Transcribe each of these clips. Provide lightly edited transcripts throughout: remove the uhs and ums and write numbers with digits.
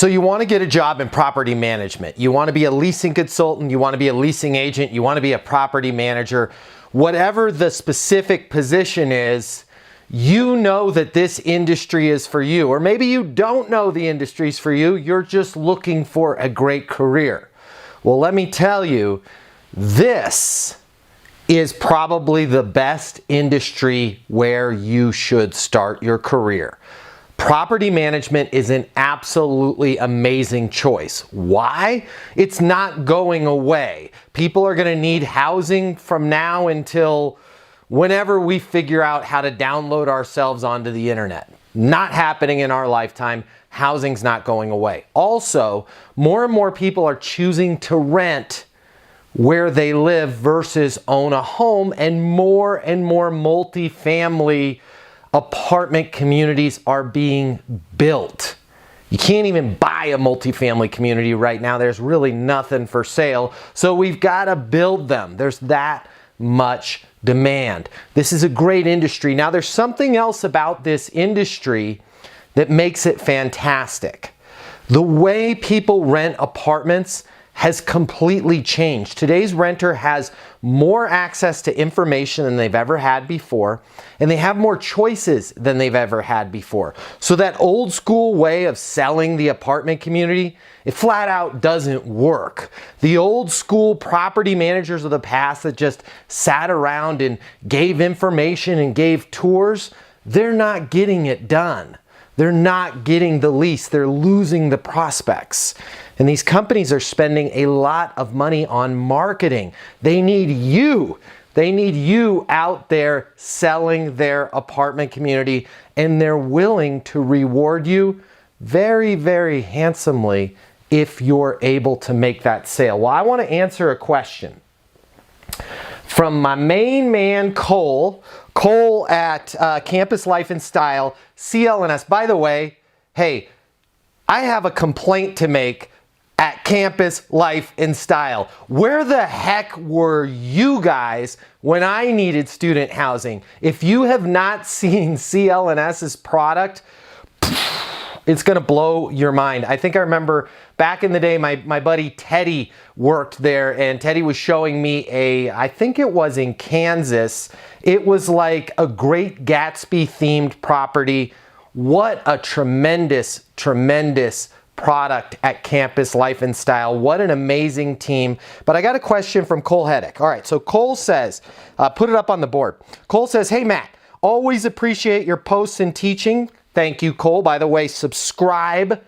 So you want to get a job in property management. You want to be a leasing consultant, you want to be a leasing agent, you want to be a property manager. Whatever the specific position is, you know that this industry is for you. Or maybe you don't know the industry's for you, you're just looking for a great career. Well, let me tell you, this is probably the best industry where you should start your career. Property management is an absolutely amazing choice. Why? It's not going away. People are going to need housing from now until whenever we figure out how to download ourselves onto the internet. Not happening in our lifetime. Housing's not going away. Also, more and more people are choosing to rent where they live versus own a home, and more multifamily apartment communities are being built. You can't even buy a multifamily community right now. There's really nothing for sale. So we've got to build them. There's that much demand. This is a great industry. Now there's something else about this industry that makes it fantastic. The way people rent apartments has completely changed. Today's renter has more access to information than they've ever had before, and they have more choices than they've ever had before. So that old school way of selling the apartment community, it flat out doesn't work. The old school property managers of the past that just sat around and gave information and gave tours, they're not getting it done. They're not getting the lease. They're losing the prospects. And these companies are spending a lot of money on marketing. They need you. They need you out there selling their apartment community, and they're willing to reward you very, very handsomely if you're able to make that sale. Well, I want to answer a question from my main man, Cole at Campus Life and Style, CLNS. By the way, hey, I have a complaint to make at Campus Life and Style. Where the heck were you guys when I needed student housing? If you have not seen CLNS's product, it's gonna blow your mind. I think I remember back in the day, my buddy Teddy worked there, and Teddy was showing me I think it was in Kansas. It was like a Great Gatsby themed property. What a tremendous, tremendous product at Campus Life and Style. What an amazing team. But I got a question from Cole Heddick. All right, so Cole says, put it up on the board. Cole says, hey Matt, always appreciate your posts and teaching. Thank you, Cole. By the way, subscribe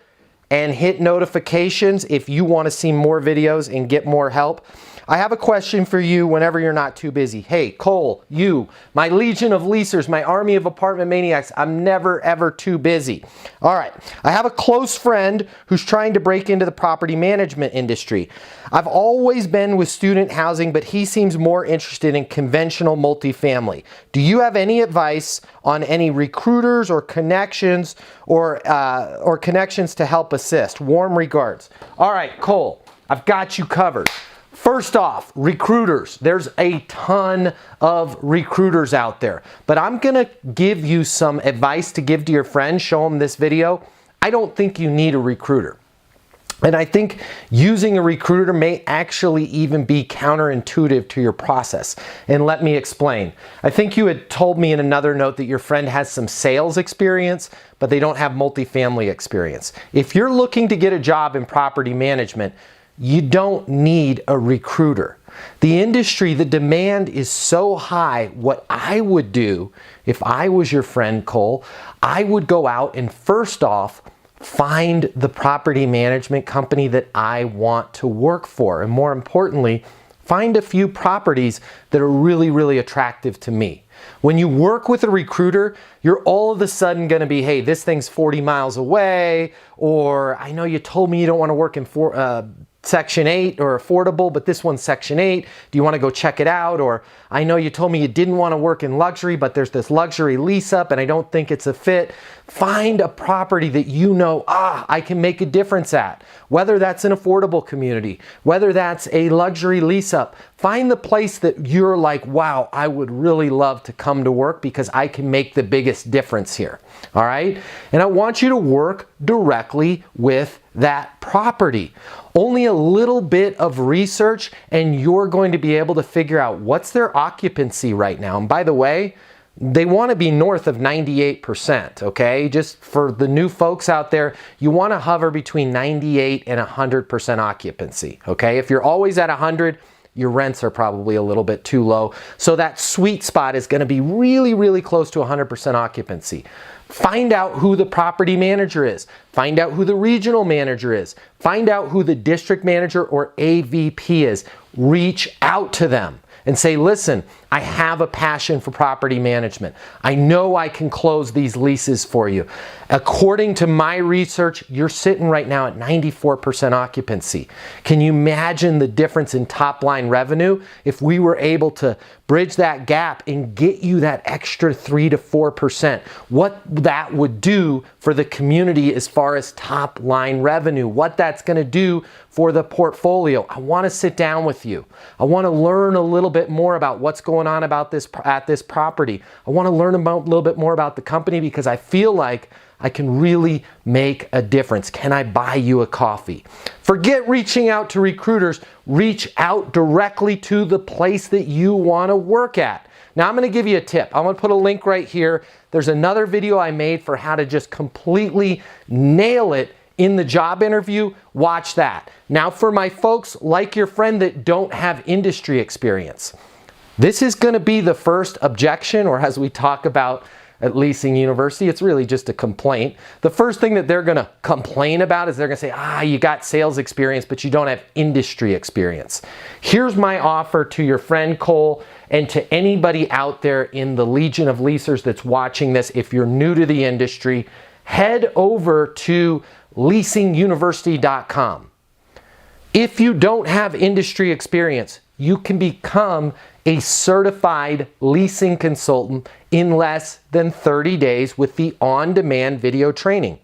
and hit notifications if you want to see more videos and get more help. I have a question for you whenever you're not too busy. Hey, Cole, you, my legion of leasers, my army of apartment maniacs, I'm never, ever too busy. All right, I have a close friend who's trying to break into the property management industry. I've always been with student housing, but he seems more interested in conventional multifamily. Do you have any advice on any recruiters or connections or connections to help assist? Warm regards. All right, Cole, I've got you covered. First off, recruiters. There's a ton of recruiters out there, but I'm gonna give you some advice to give to your friends. Show them this video. I don't think you need a recruiter. And I think using a recruiter may actually even be counterintuitive to your process. And let me explain. I think you had told me in another note that your friend has some sales experience, but they don't have multifamily experience. If you're looking to get a job in property management, you don't need a recruiter. The industry, the demand is so high. What I would do if I was your friend, Cole, I would go out and first off, find the property management company that I want to work for. And more importantly, find a few properties that are really, really attractive to me. When you work with a recruiter, you're all of a sudden going to be, hey, this thing's 40 miles away, or I know you told me you don't want to work in Section 8 or affordable, but this one's Section 8. Do you want to go check it out? Or I know you told me you didn't want to work in luxury, but there's this luxury lease up and I don't think it's a fit. Find a property that you know, I can make a difference at. Whether that's an affordable community, whether that's a luxury lease up, find the place that you're like, wow, I would really love to come to work because I can make the biggest difference here. All right? And I want you to work directly with that property. Only a little bit of research and you're going to be able to figure out what's their occupancy right now. And by the way, they want to be north of 98%, okay? Just for the new folks out there, you want to hover between 98 and 100% occupancy, okay? If you're always at 100, your rents are probably a little bit too low. So that sweet spot is going to be really, really close to 100% occupancy. Find out who the property manager is. Find out who the regional manager is. Find out who the district manager or AVP is. Reach out to them and say, listen, I have a passion for property management. I know I can close these leases for you. According to my research, you're sitting right now at 94% occupancy. Can you imagine the difference in top line revenue if we were able to bridge that gap and get you that extra 3 to 4%? What that would do for the community as far as top line revenue, what that's going to do for the portfolio. I want to sit down with you. I want to learn a little bit more about what's going on about this at this property. I want to learn about a little bit more about the company because I feel like I can really make a difference. Can I buy you a coffee? Forget reaching out to recruiters. Reach out directly to the place that you want to work at. Now I'm going to give you a tip. I'm going to put a link right here. There's another video I made for how to just completely nail it in the job interview. Watch that. Now for my folks like your friend that don't have industry experience, this is going to be the first objection, or as we talk about at Leasing University, it's really just a complaint. The first thing that they're going to complain about is they're going to say, you got sales experience, but you don't have industry experience. Here's my offer to your friend Cole and to anybody out there in the Legion of Leasers that's watching this. If you're new to the industry, head over to leasinguniversity.com. If you don't have industry experience, you can become a certified leasing consultant in less than 30 days with the on-demand video training.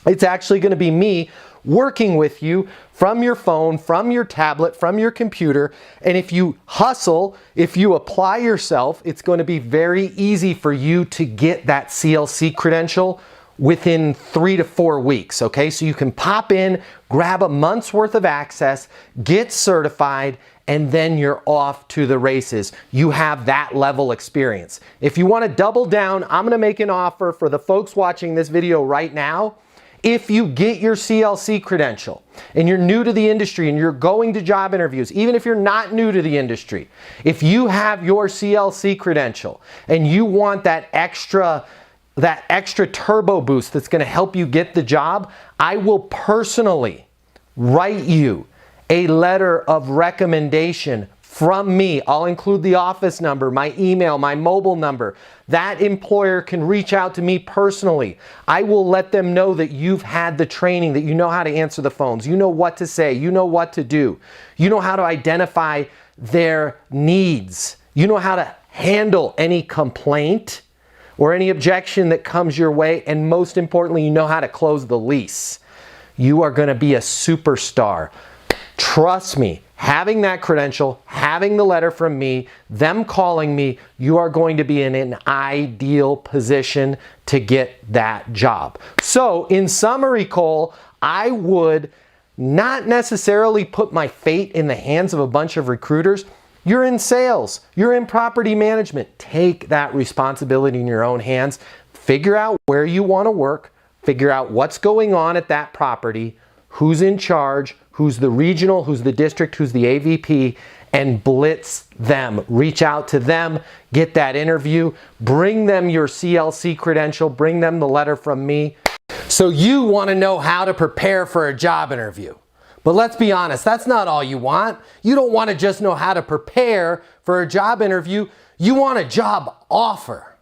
It's actually going to be me working with you from your phone, from your tablet, from your computer. And if you hustle, if you apply yourself, it's going to be very easy for you to get that CLC credential within 3 to 4 weeks, okay? So you can pop in, grab a month's worth of access, get certified, and then you're off to the races. You have that level experience. If you want to double down, I'm going to make an offer for the folks watching this video right now. If you get your CLC credential and you're new to the industry and you're going to job interviews, even if you're not new to the industry, if you have your CLC credential and you want that extra turbo boost that's going to help you get the job, I will personally write you a letter of recommendation from me. I'll include the office number, my email, my mobile number. That employer can reach out to me personally. I will let them know that you've had the training, that you know how to answer the phones, you know what to say, you know what to do, you know how to identify their needs, you know how to handle any complaint or any objection that comes your way, and most importantly, you know how to close the lease. You are going to be a superstar. Trust me, having that credential, having the letter from me, them calling me, you are going to be in an ideal position to get that job. So in summary, Cole, I would not necessarily put my fate in the hands of a bunch of recruiters. You're in sales, you're in property management. Take that responsibility in your own hands. Figure out where you want to work, figure out what's going on at that property, who's in charge, who's the regional, who's the district, who's the AVP, and blitz them. Reach out to them, get that interview, bring them your CLC credential, bring them the letter from me. So you want to know how to prepare for a job interview. But let's be honest, that's not all you want. You don't want to just know how to prepare for a job interview. You want a job offer.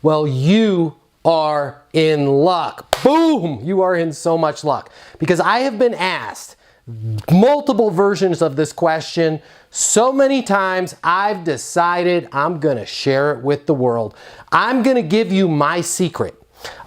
Well, you are in luck. Boom! You are in so much luck. Because I have been asked multiple versions of this question so many times, I've decided I'm going to share it with the world. I'm going to give you my secret.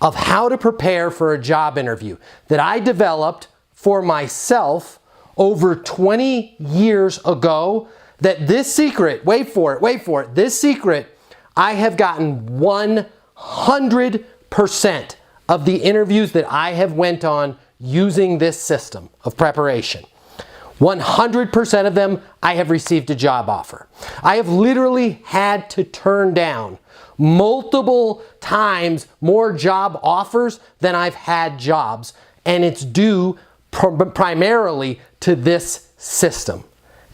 of how to prepare for a job interview that I developed for myself over 20 years ago. That this secret, wait for it, this secret, I have gotten 100% of the interviews that I have went on using this system of preparation. 100% of them, I have received a job offer. I have literally had to turn down multiple times more job offers than I've had jobs, and it's due primarily to this system.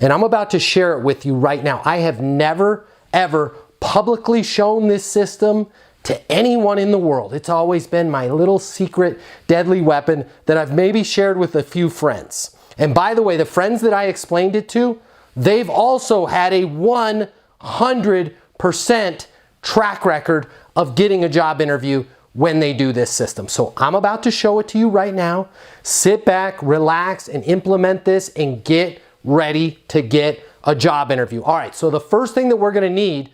And I'm about to share it with you right now. I have never, ever publicly shown this system to anyone in the world. It's always been my little secret deadly weapon that I've maybe shared with a few friends. And by the way, the friends that I explained it to, they've also had a 100% track record of getting a job interview when they do this system. So I'm about to show it to you right now. Sit back, relax, and implement this and get ready to get a job interview. All right, so the first thing that we're gonna need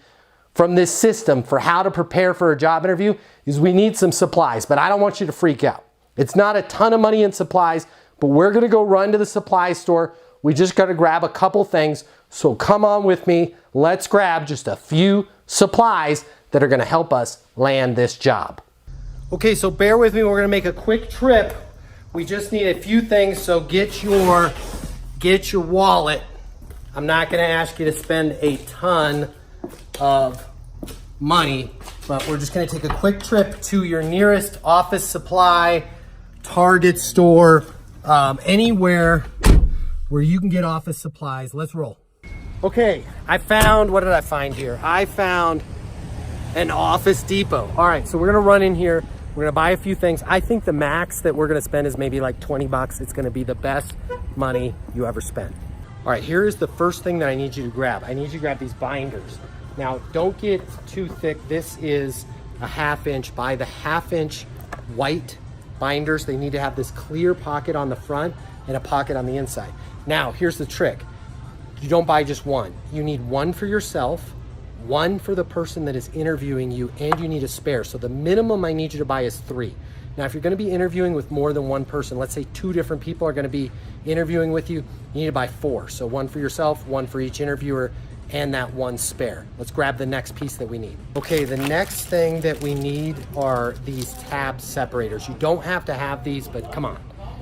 from this system for how to prepare for a job interview is we need some supplies, but I don't want you to freak out. It's not a ton of money in supplies, but we're gonna go run to the supply store. We just gotta grab a couple things. So come on with me. Let's grab just a few supplies that are gonna help us land this job. Okay, so bear with me. We're gonna make a quick trip. We just need a few things, so get your wallet. I'm not gonna ask you to spend a ton of money, but we're just gonna take a quick trip to your nearest office supply, Target store, anywhere where you can get office supplies. Let's roll. Okay, what did I find here? I found an Office Depot. All right, so we're gonna run in here. We're gonna buy a few things. I think the max that we're gonna spend is maybe like 20 bucks. It's gonna be the best money you ever spend. All right, here is the first thing that I need you to grab. I need you to grab these binders. Now, don't get too thick. This is a 1/2 inch by the 1/2 inch white binders. They need to have this clear pocket on the front and a pocket on the inside. Now, here's the trick. You don't buy just one. You need one for yourself, one for the person that is interviewing you, and you need a spare. So the minimum I need you to buy is 3. Now, if you're gonna be interviewing with more than one person, let's say 2 different people are gonna be interviewing with you, you need to buy 4. So one for yourself, one for each interviewer, and that one spare. Let's grab the next piece that we need. Okay, the next thing that we need are these tab separators. You don't have to have these, but come on,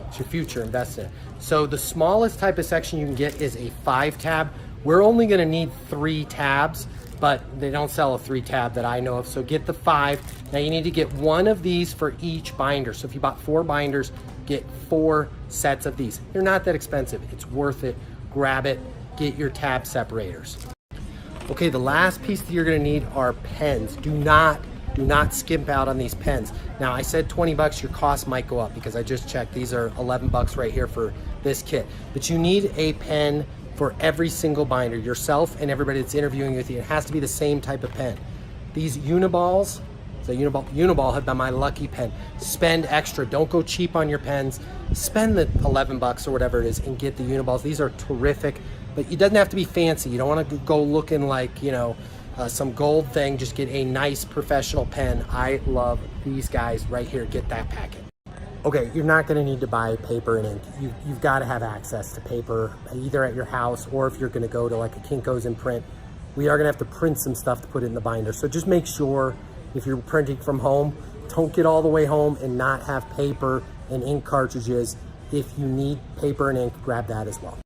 it's your future, invest in it. So the smallest type of section you can get is a 5 tab. We're only gonna need 3 tabs, but they don't sell a 3 tab that I know of, so get the 5. Now you need to get one of these for each binder. So if you bought 4 binders, get 4 sets of these. They're not that expensive, it's worth it. Grab it, get your tab separators. Okay, the last piece that you're gonna need are pens. Do not skimp out on these pens. Now I said 20 bucks, your cost might go up because I just checked. These are 11 bucks right here for this kit. But you need a pen for every single binder, yourself and everybody that's interviewing with you. It has to be the same type of pen. These Uniballs, so Uniball have been my lucky pen. Spend extra, don't go cheap on your pens. Spend the 11 bucks or whatever it is and get the Uniballs. These are terrific, but it doesn't have to be fancy. You don't wanna go looking like, you know, some gold thing. Just get a nice professional pen. I love these guys right here. Get that packet. Okay, you're not gonna need to buy paper and ink. You've gotta have access to paper, either at your house or if you're gonna go to like a Kinko's and print. We are gonna have to print some stuff to put it in the binder. So just make sure if you're printing from home, don't get all the way home and not have paper and ink cartridges. If you need paper and ink, grab that as well.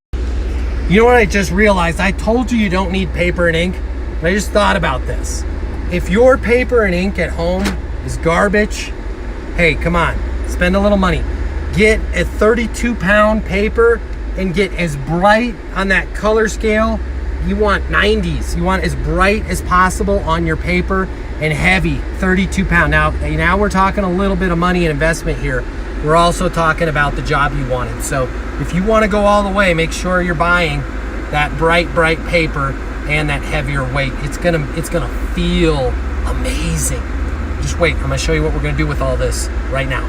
You know what I just realized? I told you don't need paper and ink, but I just thought about this. If your paper and ink at home is garbage, hey, come on, spend a little money. Get a 32-pound paper and get as bright on that color scale. You want 90s. You want as bright as possible on your paper and heavy, 32-pound. Now we're talking a little bit of money and investment here. We're also talking about the job you wanted. So if you want to go all the way, make sure you're buying that bright paper and that heavier weight. It's gonna feel amazing. Just wait, I'm gonna show you what we're gonna do with all this right now.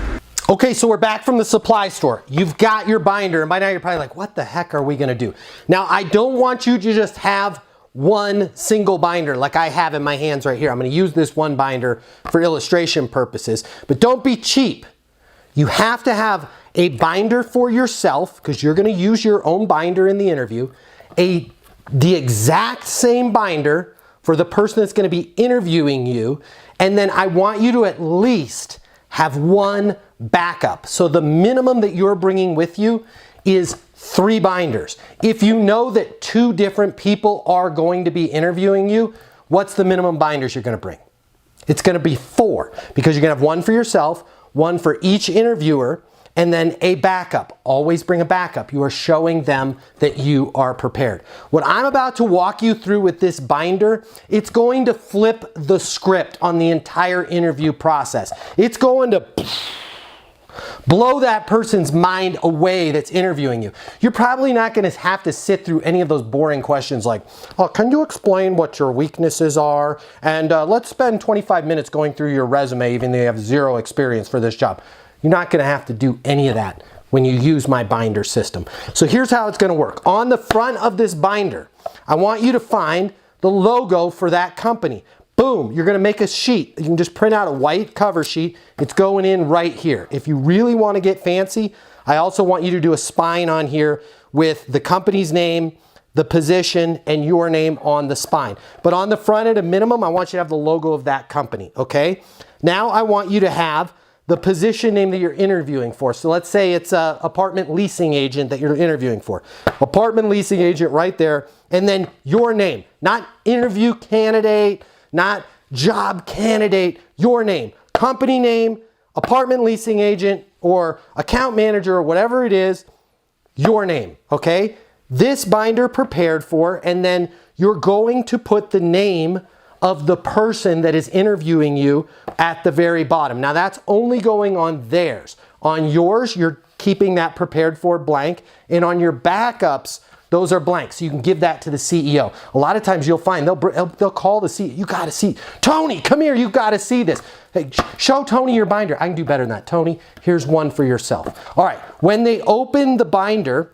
Okay, so we're back from the supply store. You've got your binder, and by now you're probably like, what the heck are we gonna do? Now, I don't want you to just have one single binder like I have in my hands right here. I'm going to use this one binder for illustration purposes, but don't be cheap. You have to have a binder for yourself because you're going to use your own binder in the interview, the exact same binder for the person that's going to be interviewing you, and then I want you to at least have one backup. So the minimum that you're bringing with you is 3 binders. If you know that 2 different people are going to be interviewing you, what's the minimum binders you're going to bring? It's going to be 4 because you're going to have one for yourself, one for each interviewer, and then a backup. Always bring a backup. You are showing them that you are prepared. What I'm about to walk you through with this binder, it's going to flip the script on the entire interview process. It's going to blow that person's mind away that's interviewing you. You're probably not going to have to sit through any of those boring questions like, oh, can you explain what your weaknesses are? And let's spend 25 minutes going through your resume even though you have 0 experience for this job. You're not going to have to do any of that when you use my binder system. So here's how it's going to work. On the front of this binder, I want you to find the logo for that company. Boom, you're going to make a sheet. You can just print out a white cover sheet. It's going in right here. If you really want to get fancy, I also want you to do a spine on here with the company's name, the position, and your name on the spine. But on the front at a minimum, I want you to have the logo of that company, okay? Now I want you to have the position name that you're interviewing for. So let's say it's an apartment leasing agent that you're interviewing for. Apartment leasing agent right there, and then your name, not interview candidate, not job candidate, your name, company name, apartment leasing agent, or account manager, or whatever it is, your name, okay? This binder prepared for, and then you're going to put the name of the person that is interviewing you at the very bottom. Now that's only going on theirs. On yours, you're keeping that prepared for blank, and on your backups, those are blank, so you can give that to the CEO. A lot of times you'll find they'll call the CEO. You got to see, Tony, come here, you got to see this. Hey, show Tony your binder. I can do better than that. Tony, here's one for yourself. All right, when they open the binder,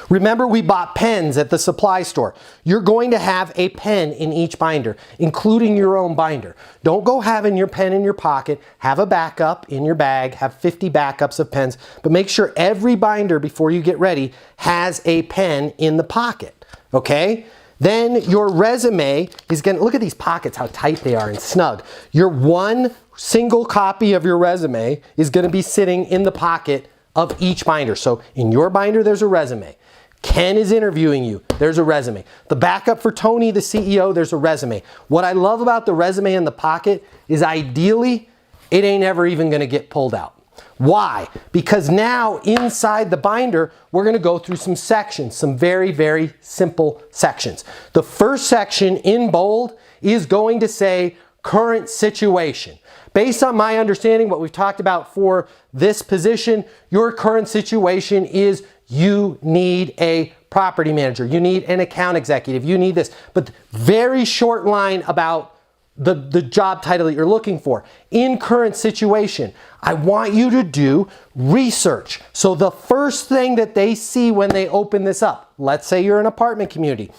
remember we bought pens at the supply store. You're going to have a pen in each binder, including your own binder. Don't go having your pen in your pocket. Have a backup in your bag. Have 50 backups of pens, but make sure every binder before you get ready has a pen in the pocket, okay? Then your resume is going to, look at these pockets, how tight they are and snug. Your one single copy of your resume is going to be sitting in the pocket of each binder. So in your binder, there's a resume. Ken is interviewing you, there's a resume. The backup for Tony, the CEO, there's a resume. What I love about the resume in the pocket is ideally, it ain't ever even gonna get pulled out. Why? Because now inside the binder, we're gonna go through some sections, some very, very simple sections. The first section in bold is going to say current situation. Based on my understanding, what we've talked about for this position, your current situation is you need a property manager, you need an account executive, you need this. But very short line about the job title that you're looking for. In current situation, I want you to do research. So the first thing that they see when they open this up, let's say you're an apartment community,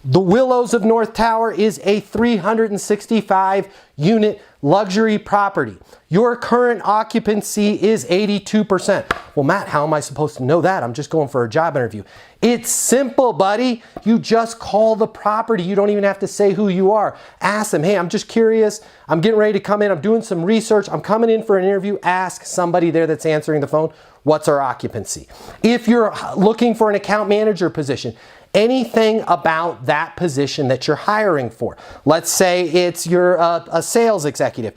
the Willows of North Tower is a 365 unit luxury property. Your current occupancy is 82%. Well, Matt, how am I supposed to know that? I'm just going for a job interview. It's simple, buddy. You just call the property. You don't even have to say who you are. Ask them, hey, I'm just curious. I'm getting ready to come in. I'm doing some research. I'm coming in for an interview. Ask somebody there that's answering the phone, what's our occupancy? If you're looking for an account manager position, anything about that position that you're hiring for. Let's say it's you're a sales executive.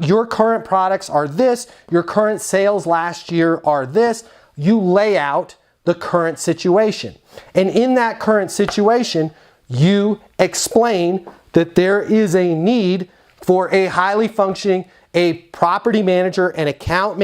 Your current products are this, your current sales last year are this. You lay out the current situation. And in that current situation, you explain that there is a need for a highly functioning, a property manager, an account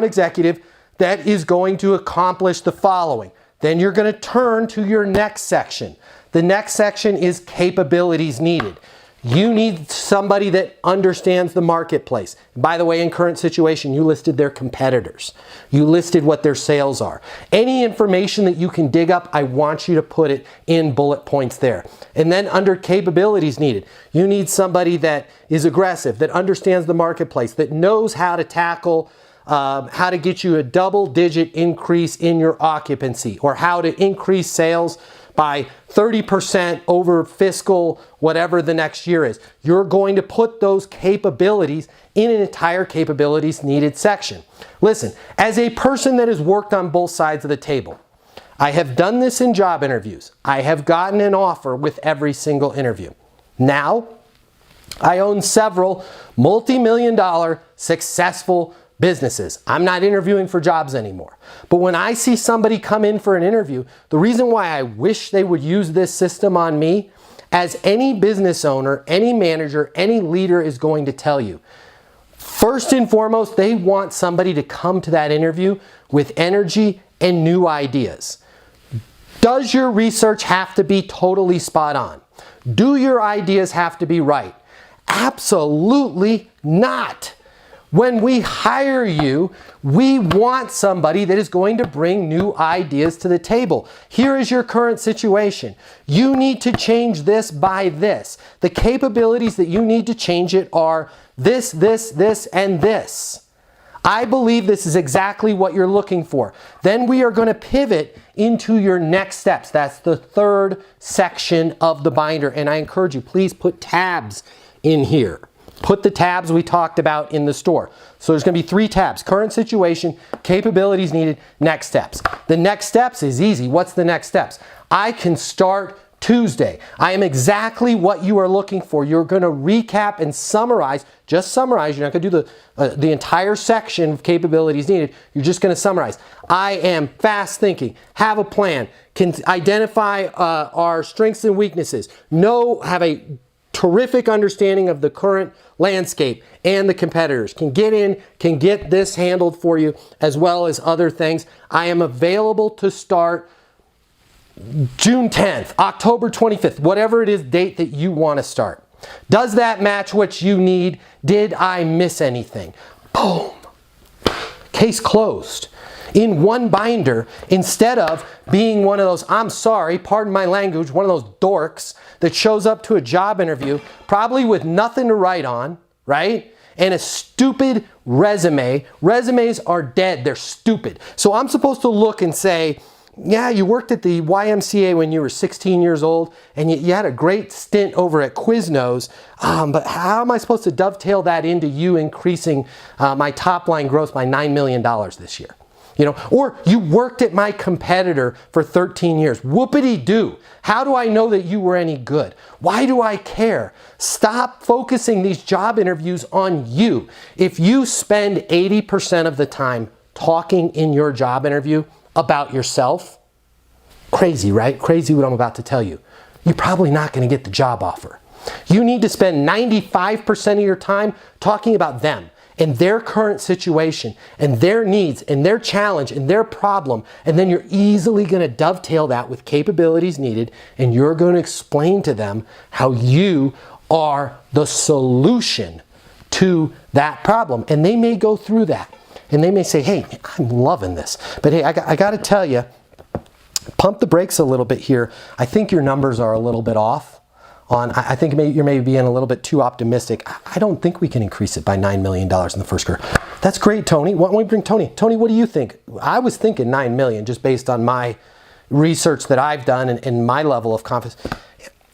executive that is going to accomplish the following. Then you're going to turn to your next section. The next section is capabilities needed. You need somebody that understands the marketplace. By the way, in current situation, you listed their competitors. You listed what their sales are. Any information that you can dig up, I want you to put it in bullet points there. And then under capabilities needed, you need somebody that is aggressive, that understands the marketplace, that knows how to tackle how to get you a double-digit increase in your occupancy, or how to increase sales by 30% over fiscal whatever the next year is. You're going to put those capabilities in an entire capabilities needed section. Listen, as a person that has worked on both sides of the table, I have done this in job interviews. I have gotten an offer with every single interview. Now, I own several multi-million-dollar successful businesses. I'm not interviewing for jobs anymore. But when I see somebody come in for an interview, the reason why I wish they would use this system on me, as any business owner, any manager, any leader is going to tell you, first and foremost, they want somebody to come to that interview with energy and new ideas. Does your research have to be totally spot on? Do your ideas have to be right? Absolutely not. When we hire you, we want somebody that is going to bring new ideas to the table. Here is your current situation. You need to change this by this. The capabilities that you need to change it are this, this, this, and this. I believe this is exactly what you're looking for. Then we are going to pivot into your next steps. That's the third section of the binder. And I encourage you, please put tabs in here. Put the tabs we talked about in the store. So there's going to be 3 tabs: current situation, capabilities needed, next steps. The next steps is easy. What's the next steps? I can start Tuesday. I am exactly what you are looking for. You're going to recap and summarize. Just summarize. You're not going to do the entire section of capabilities needed. You're just going to summarize. I am fast thinking, have a plan, can identify our strengths and weaknesses, have a terrific understanding of the current landscape and the competitors, can get in, can get this handled for you, as well as other things. I am available to start June 10th, October 25th, whatever it is date that you want to start. Does that match what you need? Did I miss anything? Boom. Case closed. In one binder, instead of being one of those, I'm sorry, pardon my language, one of those dorks that shows up to a job interview, probably with nothing to write on, right? And a stupid resume. Resumes are dead, they're stupid. So I'm supposed to look and say, yeah, you worked at the YMCA when you were 16 years old, and you had a great stint over at Quiznos, but how am I supposed to dovetail that into you increasing my top line growth by $9 million this year? You know, or you worked at my competitor for 13 years. Whoopity-doo. How do I know that you were any good? Why do I care? Stop focusing these job interviews on you. If you spend 80% of the time talking in your job interview about yourself, crazy, right? Crazy what I'm about to tell you. You're probably not going to get the job offer. You need to spend 95% of your time talking about them and their current situation and their needs and their challenge and their problem, and then you're easily going to dovetail that with capabilities needed, and you're going to explain to them how you are the solution to that problem. And they may go through that and they may say, hey, I'm loving this, but hey, I got to tell you, pump the brakes a little bit here. I think your numbers are a little bit off. I think you're maybe being a little bit too optimistic. I don't think we can increase it by $9 million in the first quarter. That's great, Tony. Why don't we bring Tony? Tony, what do you think? I was thinking $9 million just based on my research that I've done and my level of confidence.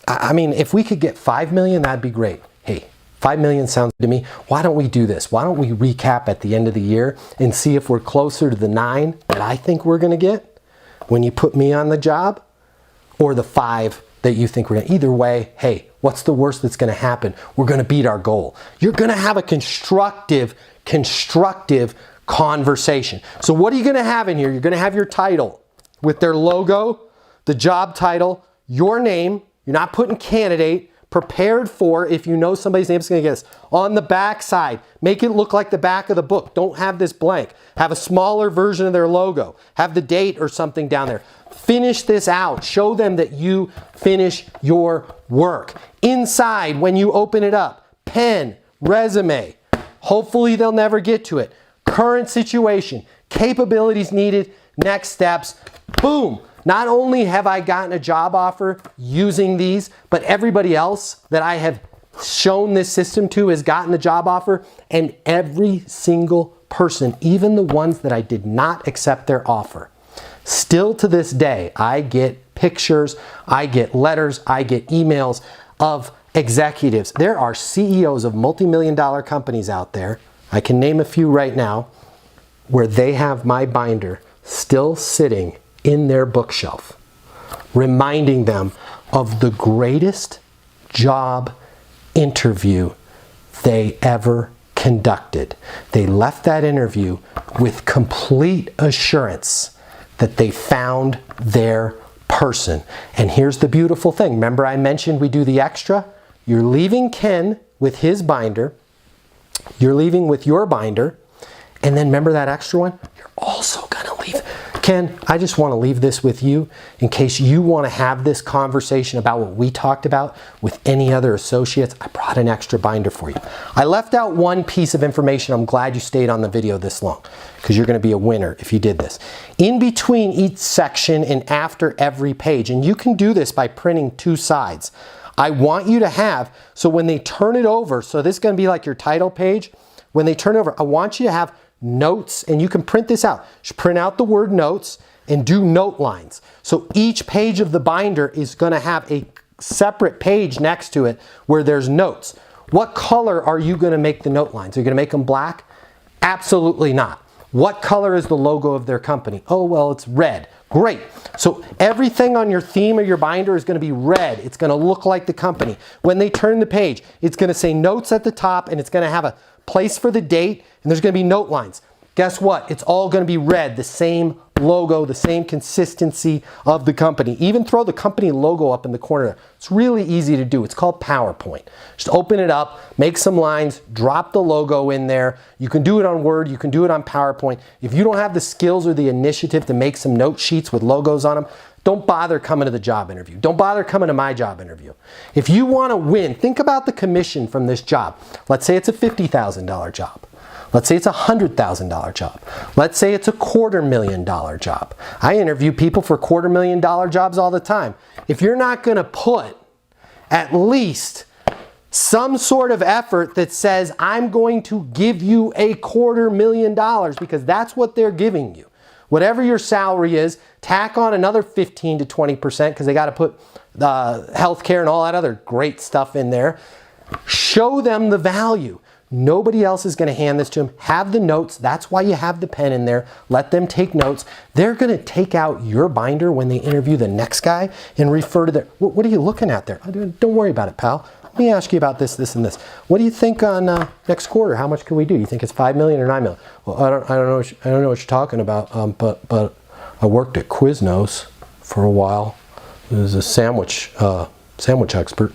I mean, if we could get $5 million, that'd be great. Hey, $5 million sounds good to me. Why don't we do this? Why don't we recap at the end of the year and see if we're closer to the 9 that I think we're going to get when you put me on the job, or the 5 that you think we're going to. Either way, hey, what's the worst that's going to happen? We're going to beat our goal. You're going to have a constructive conversation. So what are you going to have in here? You're going to have your title with their logo, the job title, your name. You're not putting candidate, prepared for if you know somebody's name is going to get this. On the back side, make it look like the back of the book. Don't have this blank. Have a smaller version of their logo. Have the date or something down there. Finish this out. Show them that you finish your work. Inside, when you open it up, pen, resume. Hopefully they'll never get to it. Current situation, capabilities needed, next steps. Boom. Not only have I gotten a job offer using these, but everybody else that I have shown this system to has gotten the job offer, and every single person, even the ones that I did not accept their offer. Still to this day, I get pictures, I get letters, I get emails of executives. There are CEOs of multi-million-dollar companies out there, I can name a few right now, where they have my binder still sitting in their bookshelf, reminding them of the greatest job interview they ever conducted. They left that interview with complete assurance that they found their person. And here's the beautiful thing. Remember I mentioned we do the extra? You're leaving Ken with his binder. You're leaving with your binder. And then remember that extra one? You're also going to leave. Ken, I just want to leave this with you in case you want to have this conversation about what we talked about with any other associates. I brought an extra binder for you. I left out one piece of information. I'm glad you stayed on the video this long because you're going to be a winner if you did this. In between each section and after every page, and you can do this by printing two sides, I want you to have, so when they turn it over, so this is going to be like your title page, when they turn it over, I want you to have notes, and you can print this out. Just print out the word notes and do note lines. So each page of the binder is going to have a separate page next to it where there's notes. What color are you going to make the note lines? Are you going to make them black? Absolutely not. What color is the logo of their company? Oh, well, it's red. Great. So everything on your theme of your binder is going to be red. It's going to look like the company. When they turn the page, it's going to say notes at the top, and it's going to have a place for the date, and there's going to be note lines. Guess what? It's all going to be red, the same logo, the same consistency of the company. Even throw the company logo up in the corner. It's really easy to do. It's called PowerPoint. Just open it up, make some lines, drop the logo in there. You can do it on Word, you can do it on PowerPoint. If you don't have the skills or the initiative to make some note sheets with logos on them, don't bother coming to the job interview. Don't bother coming to my job interview. If you want to win, think about the commission from this job. Let's say it's a $50,000 job. Let's say it's a $100,000 job. Let's say it's a $250,000 job. I interview people for $250,000 jobs all the time. If you're not going to put at least some sort of effort that says, I'm going to give you a $250,000 because that's what they're giving you. Whatever your salary is, tack on another 15 to 20% because they got to put healthcare and all that other great stuff in there. Show them the value. Nobody else is going to hand this to them. Have the notes. That's why you have the pen in there. Let them take notes. They're going to take out your binder when they interview the next guy and refer to their, what are you looking at there? Don't worry about it, pal. Let me ask you about this, this, and this. What do you think on next quarter? How much can we do? You think it's 5 million or 9 million? Well, I don't know what you're talking about. But I worked at Quiznos for a while. I was a sandwich expert.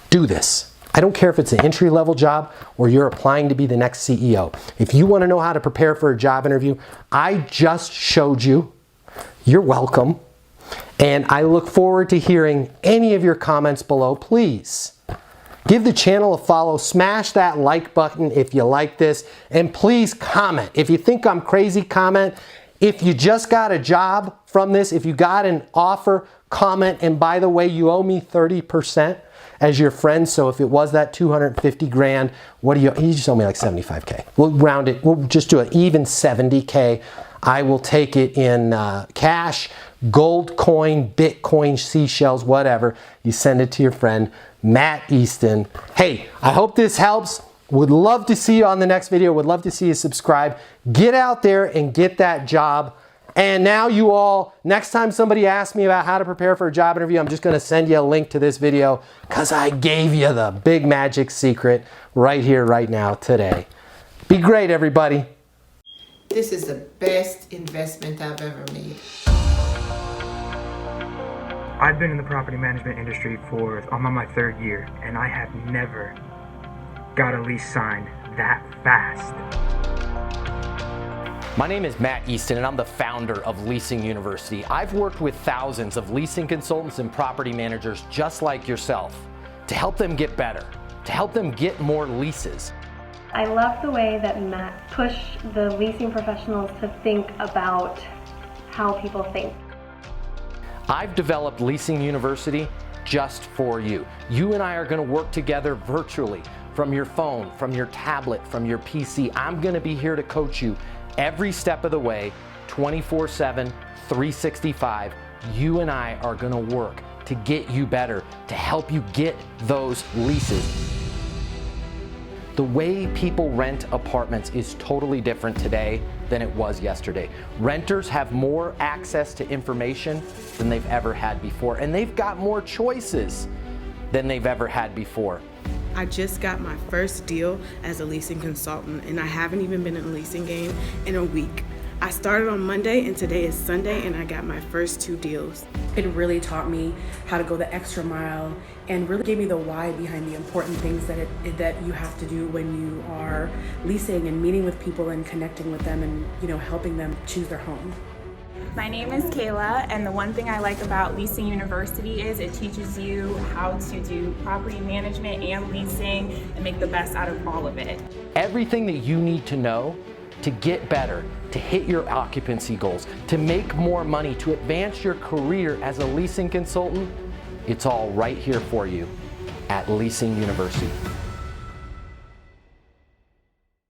Do this. I don't care if it's an entry-level job or you're applying to be the next CEO. If you want to know how to prepare for a job interview, I just showed you. You're welcome. And I look forward to hearing any of your comments below. Please give the channel a follow. Smash that like button if you like this. And please comment. If you think I'm crazy, comment. If you just got a job from this, if you got an offer, comment. And by the way, you owe me 30% as your friend. So if it was that 250 grand, what do you just owe me like 75K. We'll round it. We'll just do an even 70K. I will take it in cash, gold coin, Bitcoin, seashells, whatever. You send it to your friend, Matt Easton. Hey, I hope this helps. Would love to see you on the next video. Would love to see you subscribe. Get out there and get that job. And now you all, next time somebody asks me about how to prepare for a job interview, I'm just going to send you a link to this video because I gave you the big magic secret right here, right now, today. Be great, everybody. This is the best investment I've ever made. I've been in the property management industry I'm on my 3rd year, and I have never got a lease signed that fast. My name is Matt Easton and I'm the founder of Leasing University. I've worked with thousands of leasing consultants and property managers just like yourself to help them get better, to help them get more leases. I love the way that Matt pushed the leasing professionals to think about how people think. I've developed Leasing University just for you. You and I are going to work together virtually from your phone, from your tablet, from your PC. I'm going to be here to coach you every step of the way, 24/7, 365. You and I are going to work to get you better, to help you get those leases. The way people rent apartments is totally different today than it was yesterday. Renters have more access to information than they've ever had before, and they've got more choices than they've ever had before. I just got my first deal as a leasing consultant, and I haven't even been in the leasing game in a week. I started on Monday and today is Sunday, and I got my first 2 deals. It really taught me how to go the extra mile and really gave me the why behind the important things that you have to do when you are leasing and meeting with people and connecting with them and helping them choose their home. My name is Kayla, and the one thing I like about Leasing University is it teaches you how to do property management and leasing and make the best out of all of it. Everything that you need to know to get better, to hit your occupancy goals, to make more money, to advance your career as a leasing consultant, it's all right here for you at Leasing University.